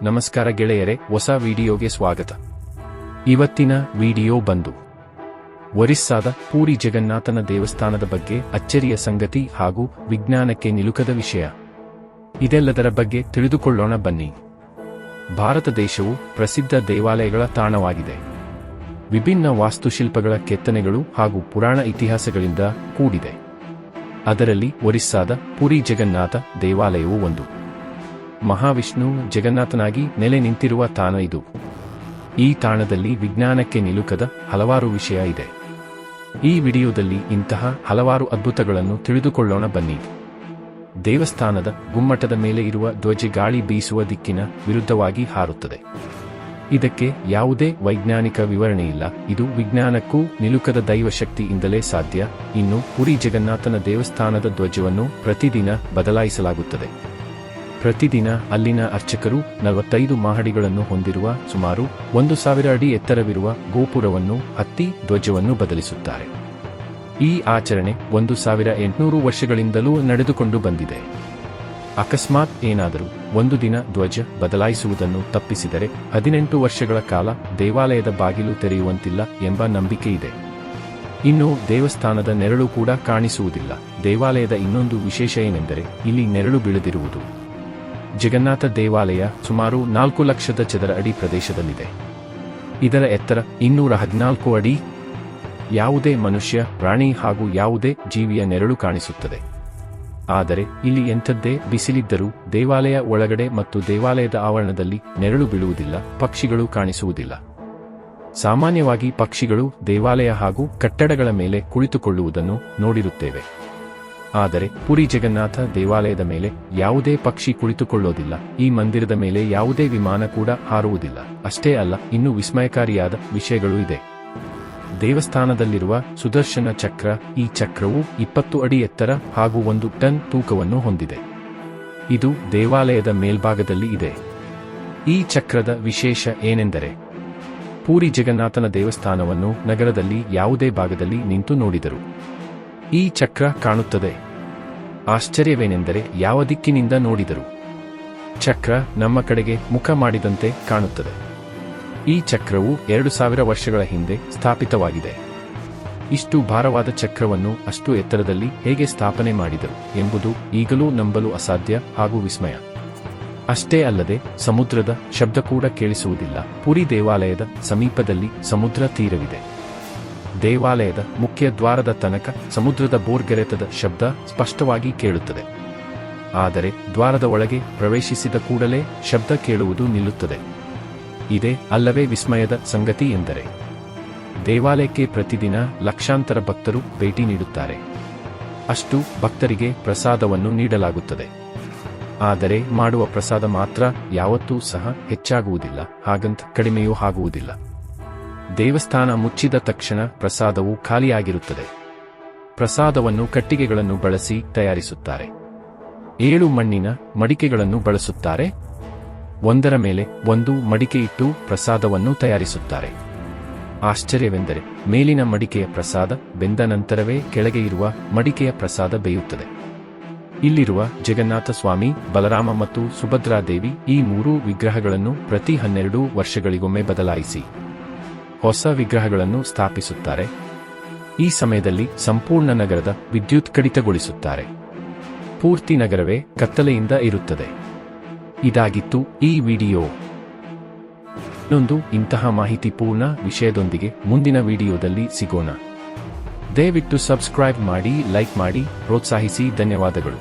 ನಮಸ್ಕಾರ ಗೆಳೆಯರೆ, ಹೊಸ ವಿಡಿಯೋಗೆ ಸ್ವಾಗತ. ಇವತ್ತಿನ ವಿಡಿಯೋ ಬಂದು ಒರಿಸ್ಸಾದ ಪೂರಿ ಜಗನ್ನಾಥನ ದೇವಸ್ಥಾನದ ಬಗ್ಗೆ ಅಚ್ಚರಿಯ ಸಂಗತಿ ಹಾಗೂ ವಿಜ್ಞಾನಕ್ಕೆ ನಿಲುಕದ ವಿಷಯ. ಇದೆಲ್ಲದರ ಬಗ್ಗೆ ತಿಳಿದುಕೊಳ್ಳೋಣ ಬನ್ನಿ. ಭಾರತ ದೇಶವು ಪ್ರಸಿದ್ಧ ದೇವಾಲಯಗಳ ತಾಣವಾಗಿದೆ. ವಿಭಿನ್ನ ವಾಸ್ತುಶಿಲ್ಪಗಳ ಕೆತ್ತನೆಗಳು ಹಾಗೂ ಪುರಾಣ ಇತಿಹಾಸಗಳಿಂದ ಕೂಡಿದೆ. ಅದರಲ್ಲಿ ಒರಿಸ್ಸಾದ ಪುರಿ ಜಗನ್ನಾಥ ದೇವಾಲಯವು ಒಂದು. ಮಹಾವಿಷ್ಣು ಜಗನ್ನಾಥನಾಗಿ ನೆಲೆ ನಿಂತಿರುವ ತಾಣ ಇದು. ಈ ತಾಣದಲ್ಲಿ ವಿಜ್ಞಾನಕ್ಕೆ ನಿಲುಕದ ಹಲವಾರು ವಿಷಯ ಇದೆ. ಈ ವಿಡಿಯೋದಲ್ಲಿ ಇಂತಹ ಹಲವಾರು ಅದ್ಭುತಗಳನ್ನು ತಿಳಿದುಕೊಳ್ಳೋಣ ಬನ್ನಿ. ದೇವಸ್ಥಾನದ ಗುಮ್ಮಟದ ಮೇಲೆ ಇರುವ ಧ್ವಜ ಗಾಳಿ ಬೀಸುವ ದಿಕ್ಕಿನ ವಿರುದ್ಧವಾಗಿ ಹಾರುತ್ತದೆ. ಇದಕ್ಕೆ ಯಾವುದೇ ವೈಜ್ಞಾನಿಕ ವಿವರಣೆಯಿಲ್ಲ. ಇದು ವಿಜ್ಞಾನಕ್ಕೂ ನಿಲುಕದ ದೈವಶಕ್ತಿಯಿಂದಲೇ ಸಾಧ್ಯ. ಇನ್ನು ಪುರಿ ಜಗನ್ನಾಥನ ದೇವಸ್ಥಾನದ ಧ್ವಜವನ್ನು ಪ್ರತಿದಿನ ಬದಲಾಯಿಸಲಾಗುತ್ತದೆ. ಪ್ರತಿದಿನ ಅಲ್ಲಿನ ಅರ್ಚಕರು 45 ಮಹಡಿಗಳನ್ನು ಹೊಂದಿರುವ ಸುಮಾರು 1000 ಅಡಿ ಎತ್ತರವಿರುವ ಗೋಪುರವನ್ನು ಹತ್ತಿ ಧ್ವಜವನ್ನು ಬದಲಿಸುತ್ತಾರೆ. ಈ ಆಚರಣೆ 1800 ವರ್ಷಗಳಿಂದಲೂ ನಡೆದುಕೊಂಡು ಬಂದಿದೆ. ಅಕಸ್ಮಾತ್ ಏನಾದರೂ ಒಂದು ದಿನ ಧ್ವಜ ಬದಲಾಯಿಸುವುದನ್ನು ತಪ್ಪಿಸಿದರೆ 18 ವರ್ಷಗಳ ಕಾಲ ದೇವಾಲಯದ ಬಾಗಿಲು ತೆರೆಯುವಂತಿಲ್ಲ ಎಂಬ ನಂಬಿಕೆ ಇದೆ. ಇನ್ನು ದೇವಸ್ಥಾನದ ನೆರಳು ಕೂಡ ಕಾಣಿಸುವುದಿಲ್ಲ. ದೇವಾಲಯದ ಇನ್ನೊಂದು ವಿಶೇಷ ಏನೆಂದರೆ ಇಲ್ಲಿ ನೆರಳು ಬೀಳದಿರುವುದು. ಜಗನ್ನಾಥ ದೇವಾಲಯ ಸುಮಾರು 4 ಲಕ್ಷದ ಚದರ ಅಡಿ ಪ್ರದೇಶದಲ್ಲಿದೆ. ಇದರ ಎತ್ತರ 214 ಅಡಿ. ಯಾವುದೇ ಮನುಷ್ಯ, ಪ್ರಾಣಿ ಹಾಗೂ ಯಾವುದೇ ಜೀವಿಯ ನೆರಳು ಕಾಣಿಸುತ್ತದೆ. ಆದರೆ ಇಲ್ಲಿ ಎಂಥದ್ದೇ ಬಿಸಿಲಿದ್ದರೂ ದೇವಾಲಯ ಒಳಗಡೆ ಮತ್ತು ದೇವಾಲಯದ ಆವರಣದಲ್ಲಿ ನೆರಳು ಬೀಳುವುದಿಲ್ಲ. ಪಕ್ಷಿಗಳು ಕಾಣಿಸುವುದಿಲ್ಲ. ಸಾಮಾನ್ಯವಾಗಿ ಪಕ್ಷಿಗಳು ದೇವಾಲಯ ಹಾಗೂ ಕಟ್ಟಡಗಳ ಮೇಲೆ ಕುಳಿತುಕೊಳ್ಳುವುದನ್ನು ನೋಡಿರುತ್ತೇವೆ. ಆದರೆ ಪುರಿ ಜಗನ್ನಾಥ ದೇವಾಲಯದ ಮೇಲೆ ಯಾವುದೇ ಪಕ್ಷಿ ಕುಳಿತುಕೊಳ್ಳೋದಿಲ್ಲ. ಈ ಮಂದಿರದ ಮೇಲೆ ಯಾವುದೇ ವಿಮಾನ ಕೂಡ ಹಾರುವುದಿಲ್ಲ. ಅಷ್ಟೇ ಅಲ್ಲ, ಇನ್ನೂ ವಿಸ್ಮಯಕಾರಿಯಾದ ವಿಷಯಗಳು ಇದೆ. ದೇವಸ್ಥಾನದಲ್ಲಿರುವ ಸುದರ್ಶನ ಚಕ್ರ, ಈ ಚಕ್ರವು 20 ಅಡಿ ಎತ್ತರ ಹಾಗೂ 1 ಟನ್ ತೂಕವನ್ನು ಹೊಂದಿದೆ. ಇದು ದೇವಾಲಯದ ಮೇಲ್ಭಾಗದಲ್ಲಿ ಇದೆ. ಈ ಚಕ್ರದ ವಿಶೇಷ ಏನೆಂದರೆ ಪೂರಿ ಜಗನ್ನಾಥನ ದೇವಸ್ಥಾನವನ್ನು ನಗರದಲ್ಲಿ ಯಾವುದೇ ಭಾಗದಲ್ಲಿ ನಿಂತು ನೋಡಿದರು ಈ ಚಕ್ರ ಕಾಣುತ್ತದೆ. ಆಶ್ಚರ್ಯವೇನೆಂದರೆ ಯಾವ ದಿಕ್ಕಿನಿಂದ ನೋಡಿದರೂ ಚಕ್ರ ನಮ್ಮ ಕಡೆಗೆ ಮುಖ ಮಾಡಿದಂತೆ ಕಾಣುತ್ತದೆ. ಈ ಚಕ್ರವು 2000 ವರ್ಷಗಳ ಹಿಂದೆ ಸ್ಥಾಪಿತವಾಗಿದೆ. ಇಷ್ಟು ಭಾರವಾದ ಚಕ್ರವನ್ನು ಅಷ್ಟು ಎತ್ತರದಲ್ಲಿ ಹೇಗೆ ಸ್ಥಾಪನೆ ಮಾಡಿದರು ಎಂಬುದು ಈಗಲೂ ನಂಬಲು ಅಸಾಧ್ಯ ಹಾಗೂ ವಿಸ್ಮಯ. ಅಷ್ಟೇ ಅಲ್ಲದೆ ಸಮುದ್ರದ ಶಬ್ದ ಕೂಡ ಕೇಳಿಸುವುದಿಲ್ಲ. ಪುರಿ ದೇವಾಲಯದ ಸಮೀಪದಲ್ಲಿ ಸಮುದ್ರ ತೀರವಿದೆ. ದೇವಾಲಯದ ಮುಖ್ಯ ದ್ವಾರದ ತನಕ ಸಮುದ್ರದ ಬೋರ್ಗೆರೆತದ ಶಬ್ದ ಸ್ಪಷ್ಟವಾಗಿ ಕೇಳುತ್ತದೆ. ಆದರೆ ದ್ವಾರದ ಒಳಗೆ ಪ್ರವೇಶಿಸಿದ ಕೂಡಲೇ ಶಬ್ದ ಕೇಳುವುದು ನಿಲ್ಲುತ್ತದೆ. ಇದೇ ಅಲ್ಲವೇ ವಿಸ್ಮಯದ ಸಂಗತಿ ಎಂದರೆ ದೇವಾಲಯಕ್ಕೆ ಪ್ರತಿದಿನ ಲಕ್ಷಾಂತರ ಭಕ್ತರು ಭೇಟಿ ನೀಡುತ್ತಾರೆ. ಅಷ್ಟು ಭಕ್ತರಿಗೆ ಪ್ರಸಾದವನ್ನು ನೀಡಲಾಗುತ್ತದೆ. ಆದರೆ ಮಾಡುವ ಪ್ರಸಾದ ಮಾತ್ರ ಯಾವತ್ತೂ ಸಹ ಹೆಚ್ಚಾಗುವುದಿಲ್ಲ, ಹಾಗಂತ ಕಡಿಮೆಯೂ ಆಗುವುದಿಲ್ಲ. ದೇವಸ್ಥಾನ ಮುಚ್ಚಿದ ತಕ್ಷಣ ಪ್ರಸಾದವು ಖಾಲಿಯಾಗಿರುತ್ತದೆ. ಪ್ರಸಾದವನ್ನು ಕಟ್ಟಿಗೆಗಳನ್ನು ಬಳಸಿ ತಯಾರಿಸುತ್ತಾರೆ. 7 ಮಣ್ಣಿನ ಮಡಿಕೆಗಳನ್ನು ಬಳಸುತ್ತಾರೆ. ಒಂದರ ಮೇಲೆ ಒಂದು ಮಡಿಕೆ ಇಟ್ಟು ಪ್ರಸಾದವನ್ನು ತಯಾರಿಸುತ್ತಾರೆ. ಆಶ್ಚರ್ಯವೆಂದರೆ ಮೇಲಿನ ಮಡಿಕೆಯ ಪ್ರಸಾದ ಬೆಂದ ನಂತರವೇ ಕೆಳಗೆ ಇರುವ ಮಡಿಕೆಯ ಪ್ರಸಾದ ಬೇಯುತ್ತದೆ. ಇಲ್ಲಿರುವ ಜಗನ್ನಾಥ ಸ್ವಾಮಿ, ಬಲರಾಮ ಮತ್ತು ಸುಭದ್ರಾದೇವಿ ಈ 3 ವಿಗ್ರಹಗಳನ್ನು ಪ್ರತಿ 12 ವರ್ಷಗಳಿಗೊಮ್ಮೆ ಬದಲಾಯಿಸಿ ಹೊಸ ವಿಗ್ರಹಗಳನ್ನು ಸ್ಥಾಪಿಸುತ್ತಾರೆ. ಈ ಸಮಯದಲ್ಲಿ ಸಂಪೂರ್ಣ ನಗರದ ವಿದ್ಯುತ್ ಕಡಿತಗೊಳಿಸುತ್ತಾರೆ. ಪೂರ್ತಿ ನಗರವೇ ಕತ್ತಲೆಯಿಂದ ಇರುತ್ತದೆ. ಇದಾಗಿತ್ತು ಈ ವಿಡಿಯೋ. ಇನ್ನೊಂದು ಇಂತಹ ಮಾಹಿತಿಪೂರ್ಣ ವಿಷಯದೊಂದಿಗೆ ಮುಂದಿನ ವಿಡಿಯೋದಲ್ಲಿ ಸಿಗೋಣ. ದಯವಿಟ್ಟು ಸಬ್ಸ್ಕ್ರೈಬ್ ಮಾಡಿ, ಲೈಕ್ ಮಾಡಿ, ಪ್ರೋತ್ಸಾಹಿಸಿ. ಧನ್ಯವಾದಗಳು.